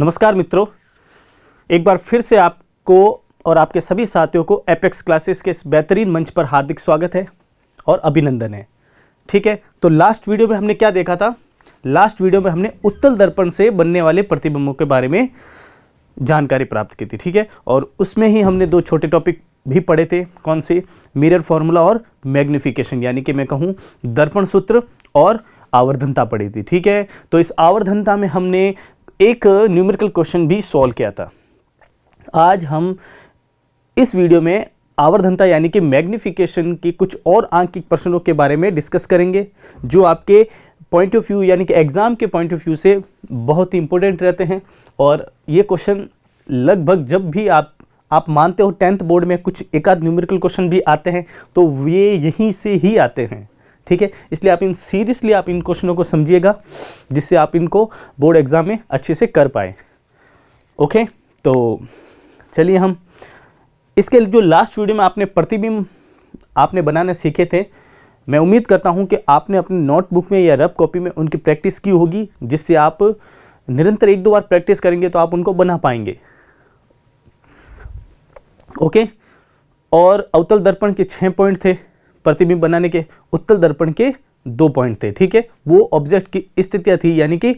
नमस्कार मित्रों, एक बार फिर से आपको और आपके सभी साथियों को एपेक्स क्लासेस के इस बेहतरीन मंच पर हार्दिक स्वागत है और अभिनंदन है। ठीक है, तो लास्ट वीडियो में हमने क्या देखा था? लास्ट वीडियो में हमने उत्तल दर्पण से बनने वाले प्रतिबिंबों के बारे में जानकारी प्राप्त की थी। ठीक है, और उसमें ही हमने दो छोटे टॉपिक भी पढ़े थे। कौन से? मिरर फॉर्मूला और मैग्निफिकेशन, यानी कि मैं कहूँ दर्पण सूत्र और आवर्धनता पढ़ी थी। ठीक है, तो इस आवर्धनता में हमने एक न्यूमेरिकल क्वेश्चन भी सॉल्व किया था। आज हम इस वीडियो में आवर्धनता यानी कि मैग्निफिकेशन की कुछ और आंकिक प्रश्नों के बारे में डिस्कस करेंगे, जो आपके पॉइंट ऑफ व्यू यानी कि एग्जाम के पॉइंट ऑफ व्यू से बहुत ही इंपॉर्टेंट रहते हैं। और ये क्वेश्चन लगभग जब भी आप मानते हो 10th बोर्ड में कुछ एक आध न्यूमेरिकल क्वेश्चन भी आते हैं तो ये यहीं से ही आते हैं। ठीक है, इसलिए आप सीरियसली आप इन क्वेश्चनों को समझिएगा, जिससे आप इनको बोर्ड एग्जाम में अच्छे से कर पाए। ओके, तो चलिए हम इसके जो लास्ट वीडियो में आपने प्रतिबिंब आपने बनाने सीखे थे, मैं उम्मीद करता हूं कि आपने अपनी नोटबुक में या रफ कॉपी में उनकी प्रैक्टिस की होगी, जिससे आप निरंतर एक दो बार प्रैक्टिस करेंगे तो आप उनको बना पाएंगे। ओके, और अवतल दर्पण के 6 पॉइंट थे, प्रतिबिंब बनाने के उत्तल दर्पण के 2 पॉइंट थे। ठीक है, वो ऑब्जेक्ट की स्थितियां थी, यानी कि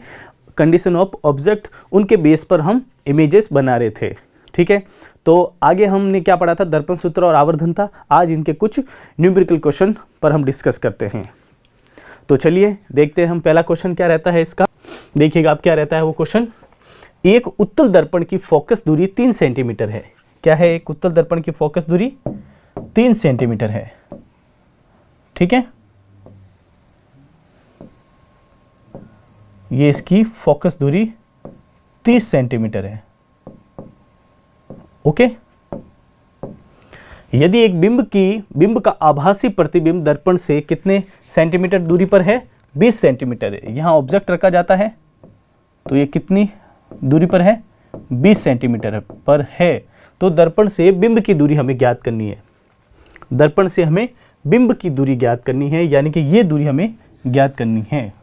कंडीशन ऑफ ऑब्जेक्ट, उनके बेस पर हम इमेजेस बना रहे थे। ठीक है, तो आगे हमने क्या पढ़ा था? दर्पण सूत्र और आवर्धनता। आज इनके कुछ न्यूमेरिकल क्वेश्चन पर हम डिस्कस करते हैं। तो चलिए देखते हैं हम पहला क्वेश्चन क्या रहता है इसका। देखिएगा आप क्या रहता है वो क्वेश्चन। एक उत्तल दर्पण की फोकस दूरी 3 सेंटीमीटर है। क्या है? एक उत्तल दर्पण की फोकस दूरी 3 सेंटीमीटर है। ठीक है, ये इसकी फोकस दूरी 30 सेंटीमीटर है। ओके, यदि एक बिंब का आभासी प्रतिबिंब दर्पण से कितने सेंटीमीटर दूरी पर है? 20 सेंटीमीटर है। यहां ऑब्जेक्ट रखा जाता है, तो ये कितनी दूरी पर है? 20 सेंटीमीटर पर है। तो दर्पण से बिंब की दूरी हमें ज्ञात करनी है। दर्पण से हमें बिंब की दूरी ज्ञात करनी है, यानी कि ये दूरी हमें ज्ञात करनी है।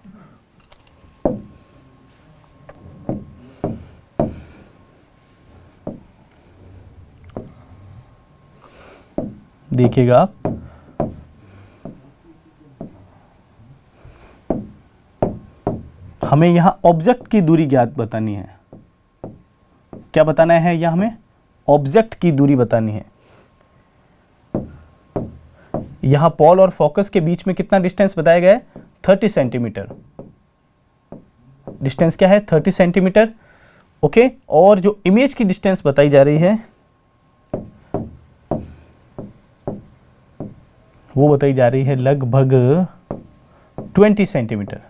देखिएगा आप, हमें यहां ऑब्जेक्ट की दूरी ज्ञात बतानी है। क्या बताना है? यहां हमें ऑब्जेक्ट की दूरी बतानी है। यहां पॉल और फोकस के बीच में कितना डिस्टेंस बताया गया है? 30 सेंटीमीटर। डिस्टेंस क्या है? 30 सेंटीमीटर। ओके, और जो इमेज की डिस्टेंस बताई जा रही है वो बताई जा रही है लगभग 20 सेंटीमीटर।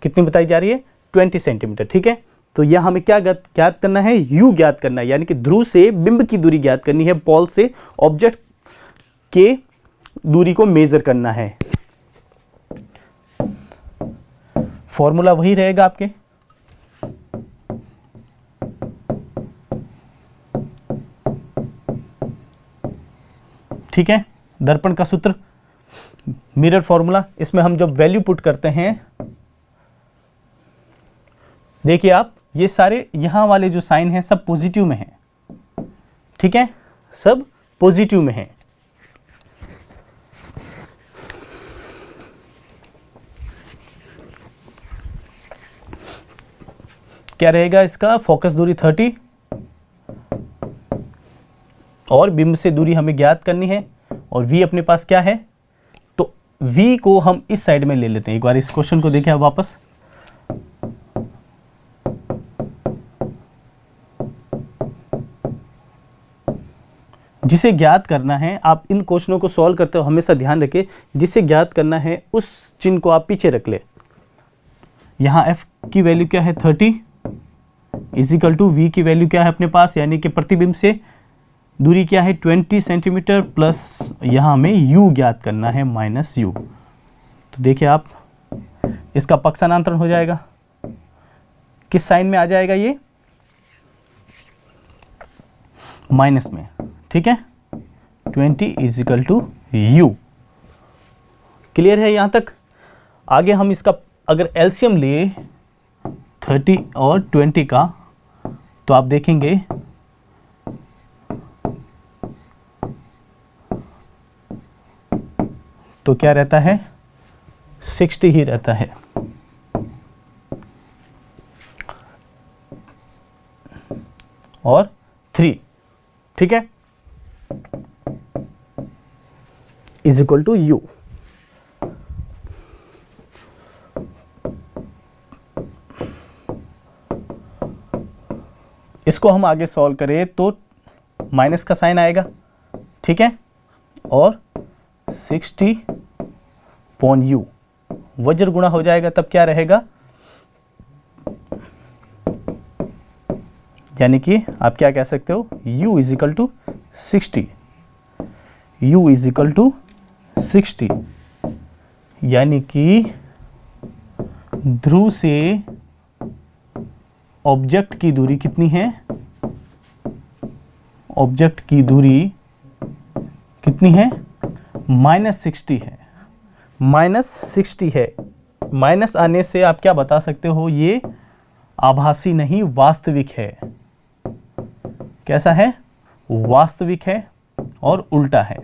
कितनी बताई जा रही है? 20 सेंटीमीटर। ठीक है, तो यह हमें क्या ज्ञात करना है? यू ज्ञात करना है, यानी कि ध्रुव से बिंब की दूरी ज्ञात करनी है, पॉल से ऑब्जेक्ट के दूरी को मेजर करना है। फॉर्मूला वही रहेगा आपके। ठीक है, दर्पण का सूत्र मिरर फॉर्मूला, इसमें हम जब वैल्यू पुट करते हैं, देखिए आप, ये सारे यहां वाले जो साइन हैं सब पॉजिटिव में हैं। ठीक है, सब पॉजिटिव में हैं। क्या रहेगा इसका? फोकस दूरी 30 और बिंब से दूरी हमें ज्ञात करनी है, और v अपने पास क्या है? तो v को हम इस साइड में ले लेते हैं। एक बार इस क्वेश्चन को देखें आप वापस। जिसे ज्ञात करना है, आप इन क्वेश्चनों को सॉल्व करते हो हमेशा ध्यान रखें, जिसे ज्ञात करना है उस चिन्ह को आप पीछे रख ले। यहां f की वैल्यू क्या है? 30 इजिकल टू v की वैल्यू क्या है अपने पास, यानी कि प्रतिबिंब से दूरी क्या है? 20 सेंटीमीटर प्लस यहां हमें u ज्ञात करना है, माइनस u। तो देखिए आप, इसका पक्षांतरण हो जाएगा, किस साइन में आ जाएगा? ये माइनस में। ठीक है, 20 इजिकल टू u। क्लियर है यहां तक? आगे हम इसका अगर एलसीएम ले 30 और 20 का, तो आप देखेंगे तो क्या रहता है, 60 ही रहता है। और 3, ठीक है, इज इक्वल टू यू। इसको हम आगे सॉल्व करें तो माइनस का साइन आएगा, ठीक है, और 60 अपॉन यू, वज्र गुणा हो जाएगा, तब क्या रहेगा, यानी कि आप क्या कह सकते हो, u is equal to 60, u is equal to 60, यानी कि ध्रुव से ऑब्जेक्ट की दूरी कितनी है, ऑब्जेक्ट की दूरी कितनी है, -60 है, -60 है। माइनस आने से आप क्या बता सकते हो, ये आभासी नहीं वास्तविक है। कैसा है, वास्तविक है और उल्टा है।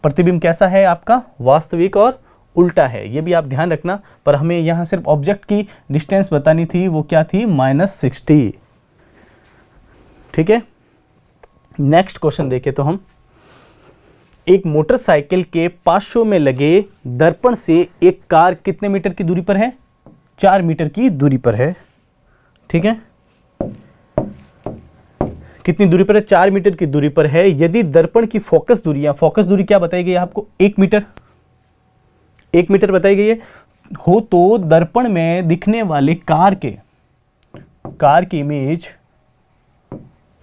प्रतिबिंब कैसा है आपका, वास्तविक और उल्टा है, ये भी आप ध्यान रखना। पर हमें यहां सिर्फ ऑब्जेक्ट की डिस्टेंस बतानी थी, वो क्या थी, -60, ठीक है। नेक्स्ट क्वेश्चन देखें तो हम, एक मोटरसाइकिल के पार्श्व में लगे दर्पण से एक कार कितने मीटर की दूरी पर है, 4 मीटर की दूरी पर है, ठीक है, कितनी दूरी पर है, 4 मीटर की दूरी पर है। यदि दर्पण की फोकस दूरी, या फोकस दूरी क्या बताई गई है आपको, 1 मीटर, 1 मीटर बताई गई है हो, तो दर्पण में दिखने वाले कार की इमेज,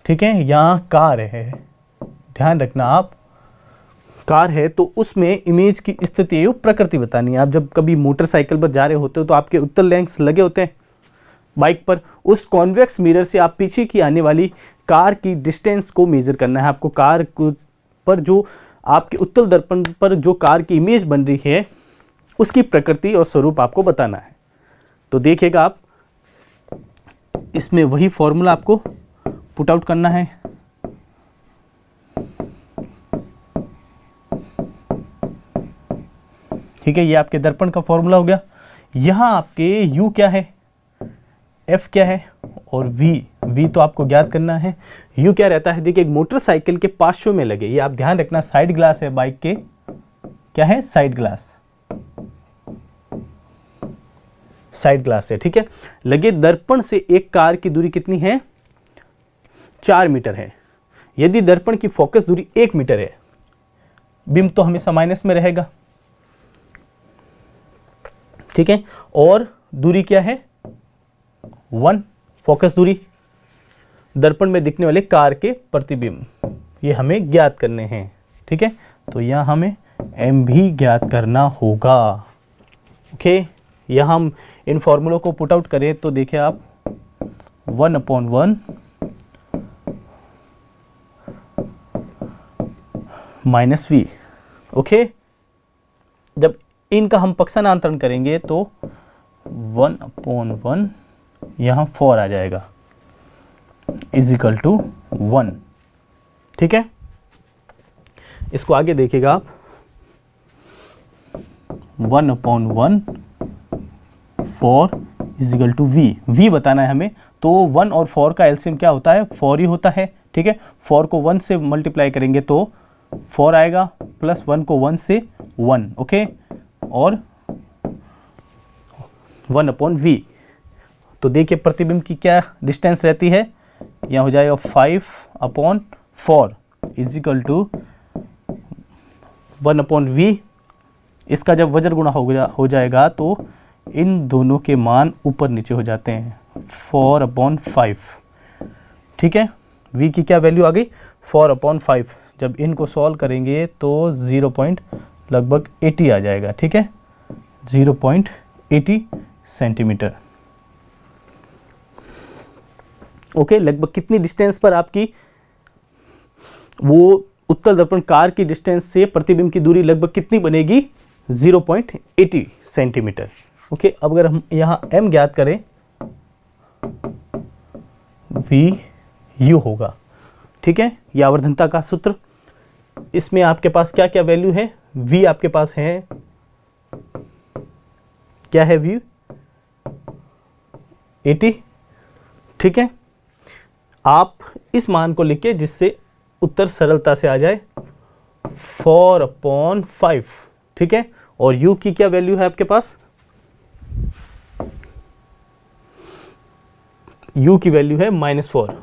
ठीक है, यहां कार है, ध्यान रखना आप, कार है, तो उसमें इमेज की स्थिति एवं प्रकृति बतानी है। आप जब कभी मोटरसाइकिल पर जा रहे होते हो तो आपके उत्तल लेंस लगे होते हैं बाइक पर, उस कॉन्वेक्स मिरर से आप पीछे की आने वाली कार की डिस्टेंस को मेजर करना है आपको। कार पर जो आपके उत्तल दर्पण पर जो कार की इमेज बन रही है, उसकी प्रकृति और स्वरूप आपको बताना है। तो देखिएगा आप, इसमें वही फॉर्मूला आपको पुट आउट करना है। ठीक है, ये आपके दर्पण का फॉर्मूला हो गया। यहां आपके u क्या है, f क्या है, और v तो आपको ज्ञात करना है। u क्या रहता है, देखिए एक मोटरसाइकिल के पार्श्व में लगे, ये आप ध्यान रखना, साइड ग्लास है बाइक के, क्या है, साइड ग्लास, साइड ग्लास है, ठीक है। लगे दर्पण से एक कार की दूरी कितनी है, 4 मीटर है। यदि दर्पण की फोकस दूरी 1 मीटर है, बिंब तो हमेशा माइनस में रहेगा, ठीक है, और दूरी क्या है, 1 फोकस दूरी, दर्पण में दिखने वाले कार के प्रतिबिंब, ये हमें ज्ञात करने हैं, ठीक है। तो यहां हमें m भी ज्ञात करना होगा, ओके। यहां हम इन फॉर्मूलों को पुट आउट करें तो देखिए आप, 1/1 -v, ओके। जब इनका हम पक्षांतरण करेंगे तो 1/1 यहाँ 4 आ जाएगा, इज इक्वल टू 1, ठीक है। इसको आगे देखिएगा आप, 1/1 4 इज इक्वल टू v बताना है हमें। तो 1 और 4 का एलसीएम क्या होता है, 4 ही होता है, ठीक है। 4 को 1 से मल्टीप्लाई करेंगे तो 4 आएगा, प्लस 1 को 1 से 1, ओके, और 1/v। तो देखिए प्रतिबिंब की क्या डिस्टेंस रहती है, यहाँ हो जाएगा 5/4 इज इक्वल टू 1/v। इसका जब वज्र गुणा हो जाएगा तो इन दोनों के मान ऊपर नीचे हो जाते हैं, 4/5, ठीक है। v की क्या वैल्यू आ गई, 4/5। जब इनको सॉल्व करेंगे तो लगभग 80 आ जाएगा, ठीक है, 0.80 सेंटीमीटर, ओके। लगभग कितनी डिस्टेंस पर आपकी वो उत्तल दर्पण कार की डिस्टेंस से प्रतिबिंब की दूरी लगभग कितनी बनेगी, 0.80 सेंटीमीटर, ओके, अब अगर हम यहाँ m ज्ञात करें, वी यू होगा, ठीक है, ये आवर्धनता का सूत्र। इसमें आपके पास क्या क्या वैल्यू है, v आपके पास है, क्या है v, 80, ठीक है। आप इस मान को लिख के जिससे उत्तर सरलता से आ जाए 4/5, ठीक है। और u की क्या वैल्यू है आपके पास, u की वैल्यू है -4,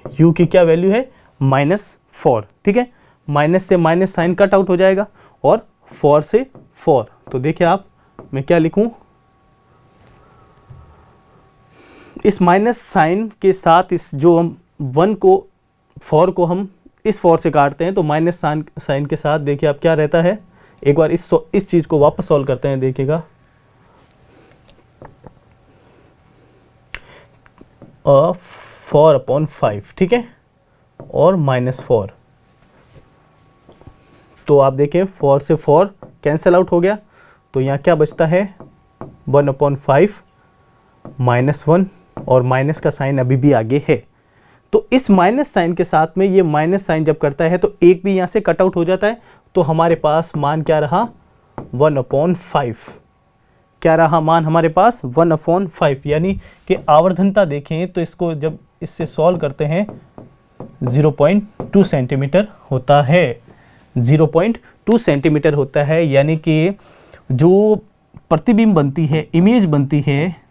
u की क्या वैल्यू है -4, ठीक है। माइनस से माइनस साइन कट आउट हो जाएगा और 4 से 4, तो देखिए आप, मैं क्या लिखूं, इस माइनस साइन के साथ इस जो हम 1 को 4 को हम इस 4 से काटते हैं तो माइनस साइन के साथ देखिए आप क्या रहता है। एक बार इस चीज को वापस सॉल्व करते हैं, देखिएगा 4/5, ठीक है, और -4, तो आप देखें 4 से 4 कैंसिल आउट हो गया, तो यहाँ क्या बचता है 1/5 -1, और माइनस का साइन अभी भी आगे है। तो इस माइनस साइन के साथ में ये माइनस साइन जब करता है तो एक भी यहाँ से कट आउट हो जाता है, तो हमारे पास मान क्या रहा 1/5, क्या रहा मान हमारे पास 1/5, यानी कि आवर्धनता देखें तो इसको जब इससे सॉल्व करते हैं 0.2 सेंटीमीटर होता है, 0.2 सेंटीमीटर होता है, यानी कि जो प्रतिबिंब बनती है, इमेज बनती है,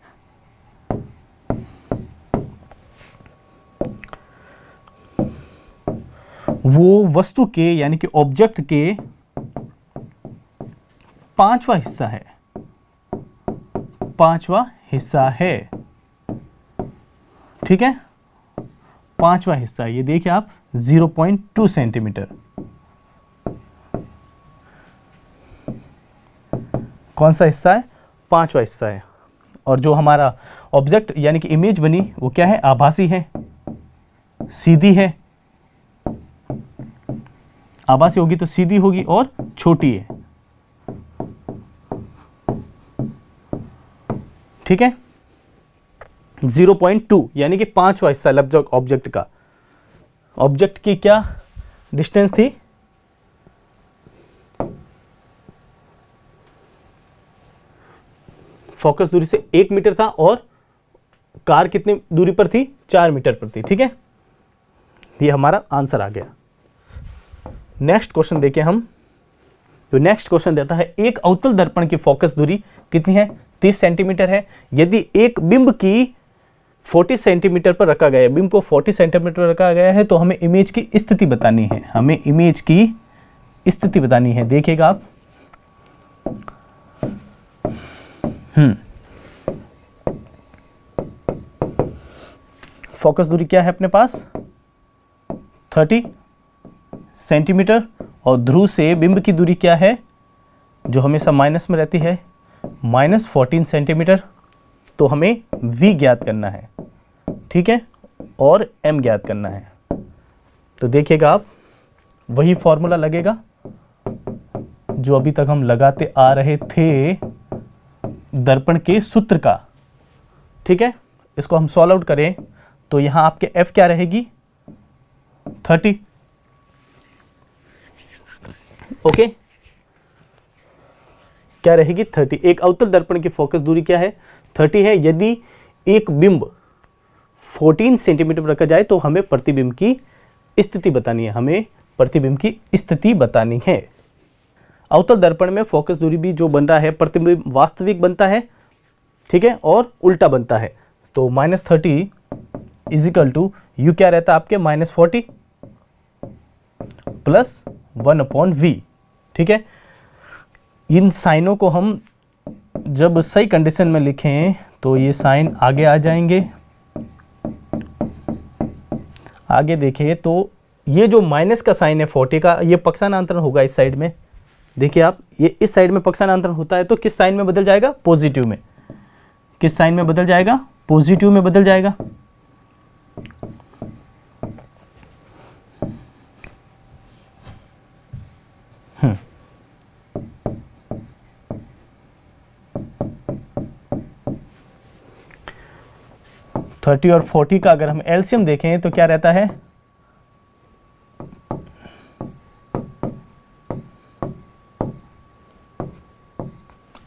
वो वस्तु के यानी कि ऑब्जेक्ट के 5वां हिस्सा है, 5वां हिस्सा है, ठीक है, 5वां हिस्सा, ये देखिए आप 0.2 सेंटीमीटर, कौन सा हिस्सा है, 5वां हिस्सा है। और जो हमारा ऑब्जेक्ट यानी कि इमेज बनी वो क्या है, आभासी है, सीधी है, आभासी होगी तो सीधी होगी और छोटी है, ठीक है। 0.2 यानी कि 5वां हिस्सा लब्ध ऑब्जेक्ट का, ऑब्जेक्ट की क्या डिस्टेंस थी, फोकस दूरी से 1 मीटर था और कार कितनी दूरी पर थी, 4 मीटर पर थी, ठीक है। ये हमारा आंसर आ गया। नेक्स्ट क्वेश्चन देखें हम, तो नेक्स्ट क्वेश्चन देता है एक अवतल दर्पण की फोकस दूरी कितनी है, 30 सेंटीमीटर है। यदि एक बिंब की 40 सेंटीमीटर पर रखा गया है, बिंब को 40 सेंटीमीटर पर रखा गया है, तो हमें इमेज की स्थिति बतानी है, हमें इमेज की स्थिति बतानी है। देखिएगा आप, फोकस दूरी क्या है अपने पास 30 सेंटीमीटर, और ध्रुव से बिंब की दूरी क्या है जो हमेशा माइनस में रहती है, -14 सेंटीमीटर। तो हमें v ज्ञात करना है, ठीक है, और m ज्ञात करना है। तो देखिएगा आप, वही फॉर्मूला लगेगा जो अभी तक हम लगाते आ रहे थे दर्पण के सूत्र का, ठीक है। इसको हम सॉल्व आउट करें तो यहां आपके f क्या रहेगी 30, ओके, क्या रहेगी 30। एक अवतल दर्पण की फोकस दूरी क्या है 30 है। यदि एक बिंब 14 सेंटीमीटर पर रखा जाए तो हमें प्रतिबिंब की स्थिति बतानी है, हमें प्रतिबिंब की स्थिति बतानी है। अवतल दर्पण में फोकस दूरी भी जो बन रहा है, प्रतिबिंब वास्तविक बनता है, ठीक है, और उल्टा बनता है। तो -30 इजिकल टू यू क्या रहता है आपके -40 प्लस 1/v, ठीक है। इन साइनों को हम जब सही कंडीशन में लिखें तो ये साइन आगे आ जाएंगे। आगे देखिए तो ये जो माइनस का साइन है 40 का, ये पक्षांतरण होगा इस साइड में। देखिए आप, ये इस साइड में पक्षांतरण होता है तो किस साइन में बदल जाएगा, पॉजिटिव में। किस साइन में बदल जाएगा, पॉजिटिव में बदल जाएगा। 30 और 40 का अगर हम एलसीएम देखें तो क्या रहता है,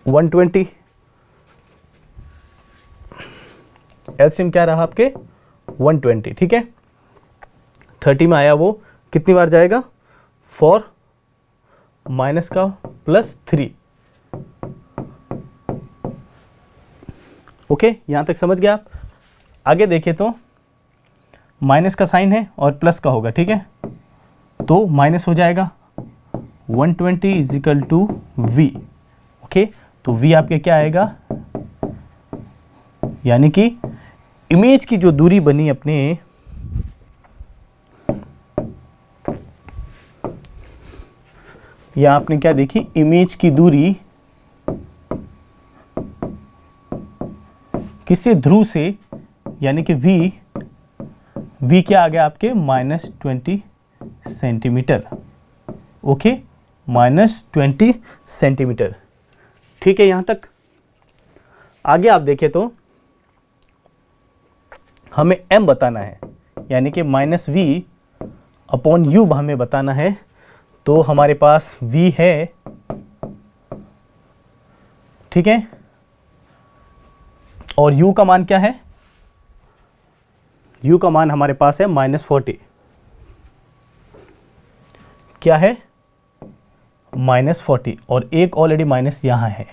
120। एलसीएम क्या रहा आपके 120, ठीक है। 30 में आया वो कितनी बार जाएगा, 4 माइनस का +3। ओके, यहां तक समझ गया आप। आगे देखें तो माइनस का साइन है और प्लस का होगा, ठीक है, तो माइनस हो जाएगा 120 = v। ओके, तो v आपके क्या आएगा, यानी कि इमेज की जो दूरी बनी अपने, या आपने क्या देखी, इमेज की दूरी किसी ध्रुव से, यानी कि v क्या आ गया आपके -20 सेंटीमीटर। ओके, -20 सेंटीमीटर, ठीक है। यहां तक आगे आप देखें तो हमें m बताना है, यानी कि -v/u हमें बताना है। तो हमारे पास v है, ठीक है, और u का मान क्या है, u का मान हमारे पास है -40। क्या है, -40, और एक ऑलरेडी माइनस यहां है,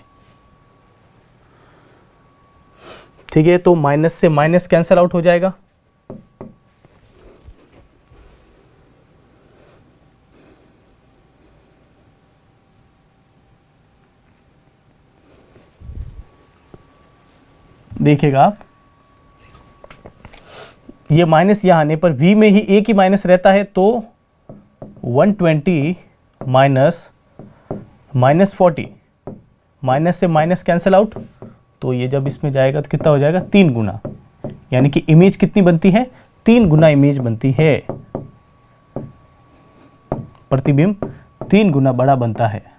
ठीक है। तो माइनस से माइनस कैंसल आउट हो जाएगा, देखिएगा आप, ये माइनस यहां आने पर v में ही एक ही माइनस रहता है, तो 120 माइनस -40, माइनस से माइनस कैंसल आउट, तो ये जब इसमें जाएगा तो कितना हो जाएगा, 3 गुना, यानी कि इमेज कितनी बनती है, 3 गुना इमेज बनती है, प्रतिबिंब 3 गुना बड़ा बनता है।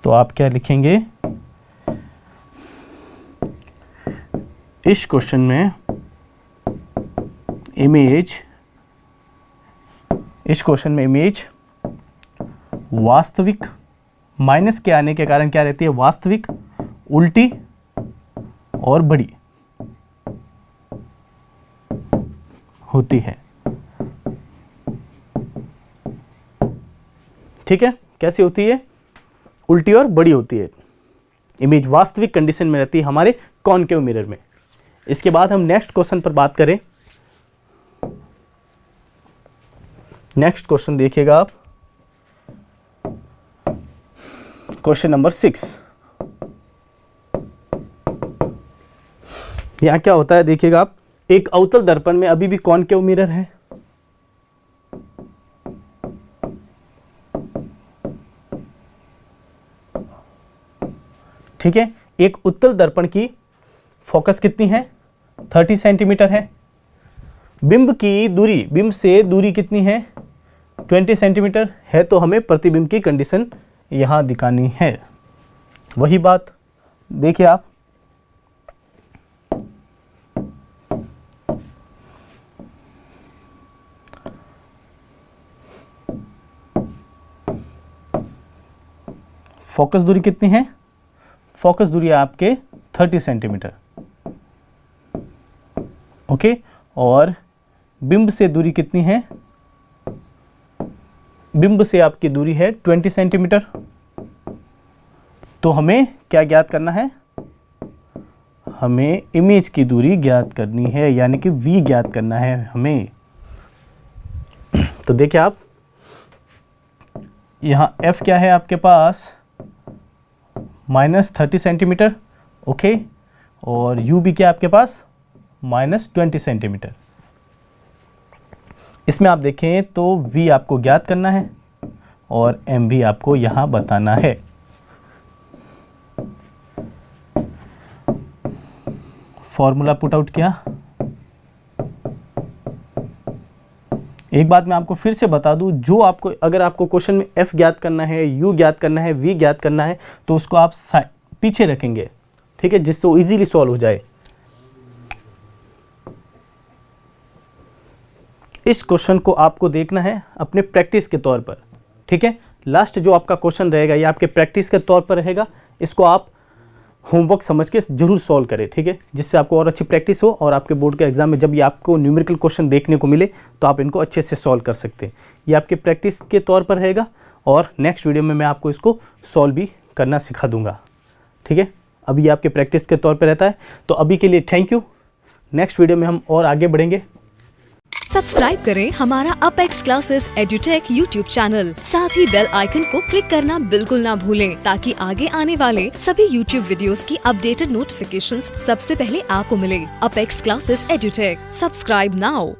तो आप क्या लिखेंगे, इस क्वेश्चन में इमेज वास्तविक, माइनस के आने के कारण क्या रहती है, वास्तविक, उल्टी और बड़ी होती है, ठीक है। कैसी होती है, उल्टी और बड़ी होती है। इमेज वास्तविक कंडीशन में रहती है हमारे कॉनकेव मिरर में। इसके बाद हम नेक्स्ट क्वेश्चन पर बात करें। नेक्स्ट क्वेश्चन देखिएगा आप, क्वेश्चन नंबर 6। यहां क्या होता है देखिएगा आप, एक अवतल दर्पण में अभी भी कॉनकेव मिरर है, ठीक है। एक उत्तल दर्पण की फोकस कितनी है, 30 सेंटीमीटर है। बिंब की दूरी, बिंब से दूरी कितनी है, 20 सेंटीमीटर है। तो हमें प्रतिबिंब की कंडीशन यहां दिखानी है। वही बात देखिए आप, फोकस दूरी कितनी है, फोकस दूरी आपके 30 सेंटीमीटर, ओके। और बिंब से दूरी कितनी है, बिंब से आपकी दूरी है 20 सेंटीमीटर। तो हमें क्या ज्ञात करना है, हमें इमेज की दूरी ज्ञात करनी है, यानी कि v ज्ञात करना है हमें। तो देखिए आप, यहाँ f क्या है आपके पास, -30 सेंटीमीटर, ओके, और u भी क्या आपके पास, -20 सेंटीमीटर। इसमें आप देखें तो v आपको ज्ञात करना है और m भी आपको यहां बताना है। फॉर्मूला पुट आउट किया। एक बात मैं आपको फिर से बता दूं, जो आपको, अगर आपको क्वेश्चन में f ज्ञात करना है, u ज्ञात करना है, v ज्ञात करना है, तो उसको आप पीछे रखेंगे, ठीक है, जिससे वो इजीली सॉल्व हो जाए। इस क्वेश्चन को आपको देखना है अपने प्रैक्टिस के तौर पर, ठीक है। लास्ट जो आपका क्वेश्चन रहेगा ये आपके प्रैक्टिस के तौर पर रहेगा, इसको आप होमवर्क समझ के जरूर सॉल्व करें, ठीक है, जिससे आपको और अच्छी प्रैक्टिस हो और आपके बोर्ड के एग्जाम में जब ये आपको न्यूमेरिकल क्वेश्चन देखने को मिले तो आप इनको अच्छे से सॉल्व कर सकते हैं। ये आपके प्रैक्टिस के तौर पर रहेगा और नेक्स्ट वीडियो में मैं आपको इसको सॉल्व भी करना सिखा दूंगा, ठीक है। अभी ये आपके प्रैक्टिस के तौर पर रहता है। तो अभी के लिए थैंक यू। नेक्स्ट वीडियो में हम और आगे बढ़ेंगे। सब्सक्राइब करें हमारा apex classes edutech YouTube channel, साथ ही बेल आइकन को क्लिक करना बिल्कुल ना भूलें ताकि आगे आने वाले सभी यूट्यूब वीडियोस की अपडेटेड नोटिफिकेशंस सबसे पहले आपको मिले। Apex classes edutech, subscribe now.